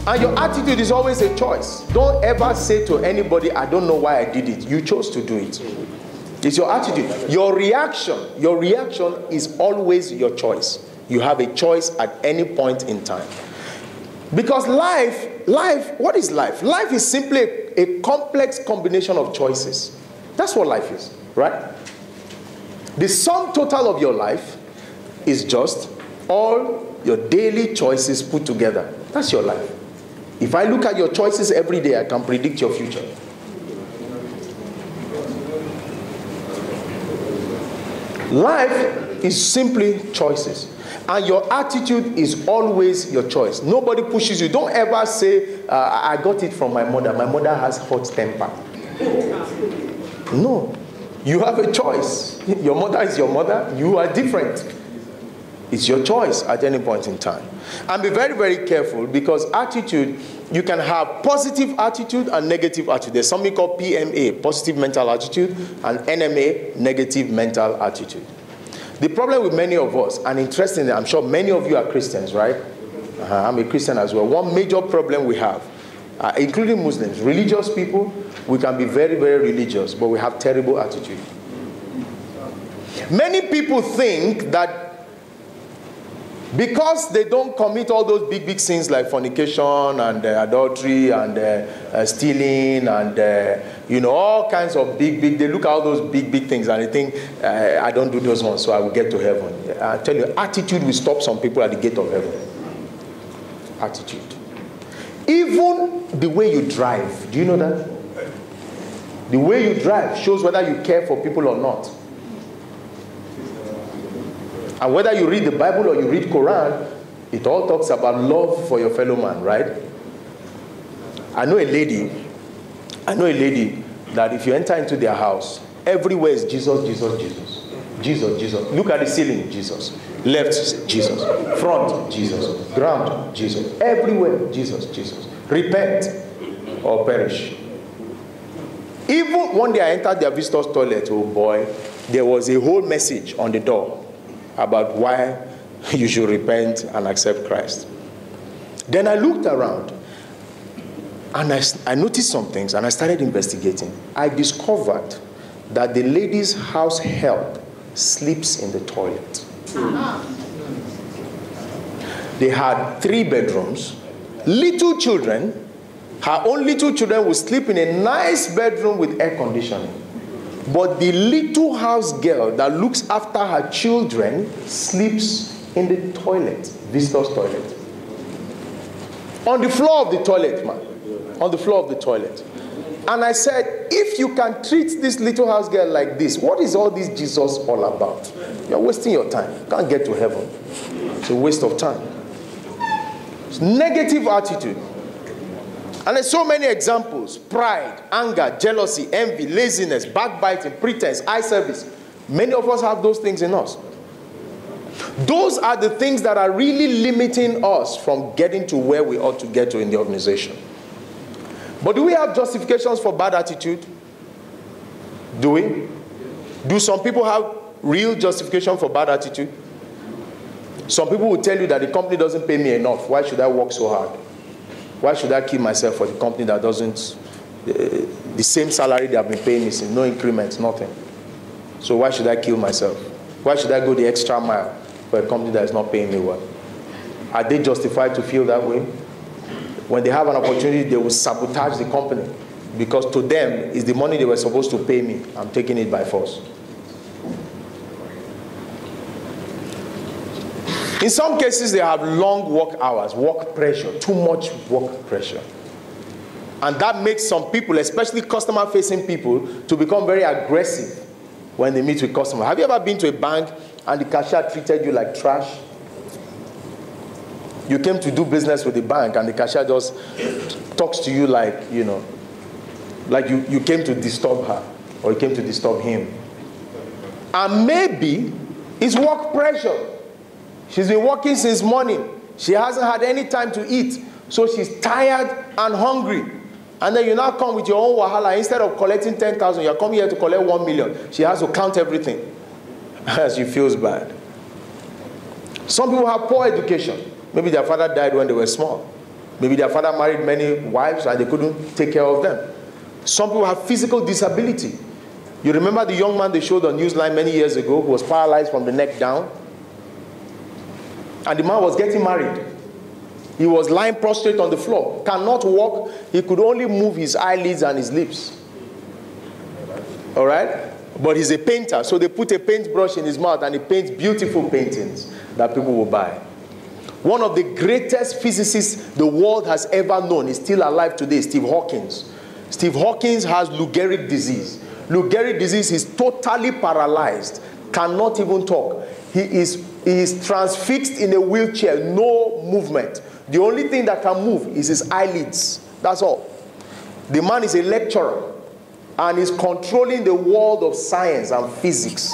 And your attitude is always a choice. Don't ever say to anybody, I don't know why I did it. You chose to do it. It's your attitude. Your reaction is always your choice. You have a choice at any point in time. Because life, what is life? Life is simply a complex combination of choices. That's what life is, right? The sum total of your life is just all your daily choices put together. That's your life. If I look at your choices every day, I can predict your future. Life is simply choices. And your attitude is always your choice. Nobody pushes you. Don't ever say, I got it from my mother. My mother has hot temper. No. You have a choice. Your mother is your mother. You are different. It's your choice at any point in time. And be very, very careful, because attitude, you can have positive attitude and negative attitude. There's something called PMA, positive mental attitude, and NMA, negative mental attitude. The problem with many of us, and interestingly, I'm sure many of you are Christians, right? I'm a Christian as well. One major problem we have, including Muslims, religious people, we can be very, very religious, but we have terrible attitude. Many people think that because they don't commit all those big, big sins like fornication and adultery and stealing and, all kinds of big, they look at all those big, big things and they think, I don't do those ones, so I will get to heaven. I tell you, attitude will stop some people at the gate of heaven. Attitude. Even the way you drive, do you know that? The way you drive shows whether you care for people or not. And whether you read the Bible or you read Quran, it all talks about love for your fellow man, right? I know a lady that if you enter into their house, everywhere is Jesus, Jesus, Jesus. Jesus, Jesus. Look at the ceiling, Jesus. Left, Jesus. Front, Jesus. Ground, Jesus. Everywhere, Jesus, Jesus. Repent or perish. Even one day I entered their visitor's toilet, oh boy, there was a whole message on the door about why you should repent and accept Christ. Then I looked around and I noticed some things and I started investigating. I discovered that the lady's house help sleeps in the toilet. They had 3 bedrooms, little children. Her own little children would sleep in a nice bedroom with air conditioning. But the little house girl that looks after her children sleeps in the toilet, visitor's toilet. On the floor of the toilet, man. On the floor of the toilet. And I said, if you can treat this little house girl like this, what is all this Jesus all about? You're wasting your time. You can't get to heaven. It's a waste of time. It's negative attitude. And there's so many examples: pride, anger, jealousy, envy, laziness, backbiting, pretense, eye service. Many of us have those things in us. Those are the things that are really limiting us from getting to where we ought to get to in the organization. But do we have justifications for bad attitude? Do we? Do some people have real justification for bad attitude? Some people will tell you that the company doesn't pay me enough. Why should I work so hard? Why should I kill myself for the company that doesn't, the same salary they have been paying me since, no increments, nothing. So why should I kill myself? Why should I go the extra mile for a company that is not paying me well? Are they justified to feel that way? When they have an opportunity, they will sabotage the company, because to them, it's the money they were supposed to pay me. I'm taking it by force. In some cases, they have long work hours, work pressure, too much work pressure. And that makes some people, especially customer-facing people, to become very aggressive when they meet with customers. Have you ever been to a bank and the cashier treated you like trash? You came to do business with the bank and the cashier just talks to you like, like you came to disturb her or you came to disturb him. And maybe it's work pressure. She's been working since morning. She hasn't had any time to eat. So she's tired and hungry. And then you now come with your own wahala. Instead of collecting 10,000, you're coming here to collect 1 million. She has to count everything. She feels bad. Some people have poor education. Maybe their father died when they were small. Maybe their father married many wives and they couldn't take care of them. Some people have physical disability. You remember the young man they showed on Newsline many years ago who was paralyzed from the neck down? And the man was getting married. He was lying prostrate on the floor, cannot walk. He could only move his eyelids and his lips. All right? But he's a painter, so they put a paintbrush in his mouth and he paints beautiful paintings that people will buy. One of the greatest physicists the world has ever known is still alive today, Steve Hawking. Steve Hawking has Lou Gehrig's disease. Lou Gehrig's disease is totally paralyzed, cannot even talk. He is transfixed in a wheelchair, no movement. The only thing that can move is his eyelids. That's all. The man is a lecturer and is controlling the world of science and physics.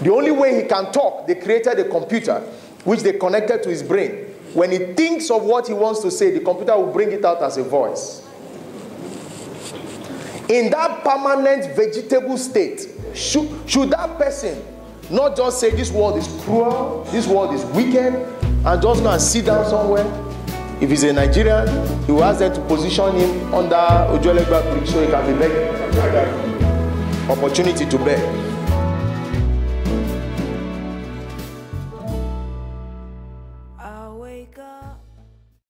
The only way he can talk, they created a computer which they connected to his brain. When he thinks of what he wants to say, the computer will bring it out as a voice. In that permanent vegetable state, should that person not just say this world is cruel, this world is wicked, and just go and sit down somewhere? If he's a Nigerian, he will ask them to position him under Ojuelegba Bridge so he can be begging. Opportunity to beg.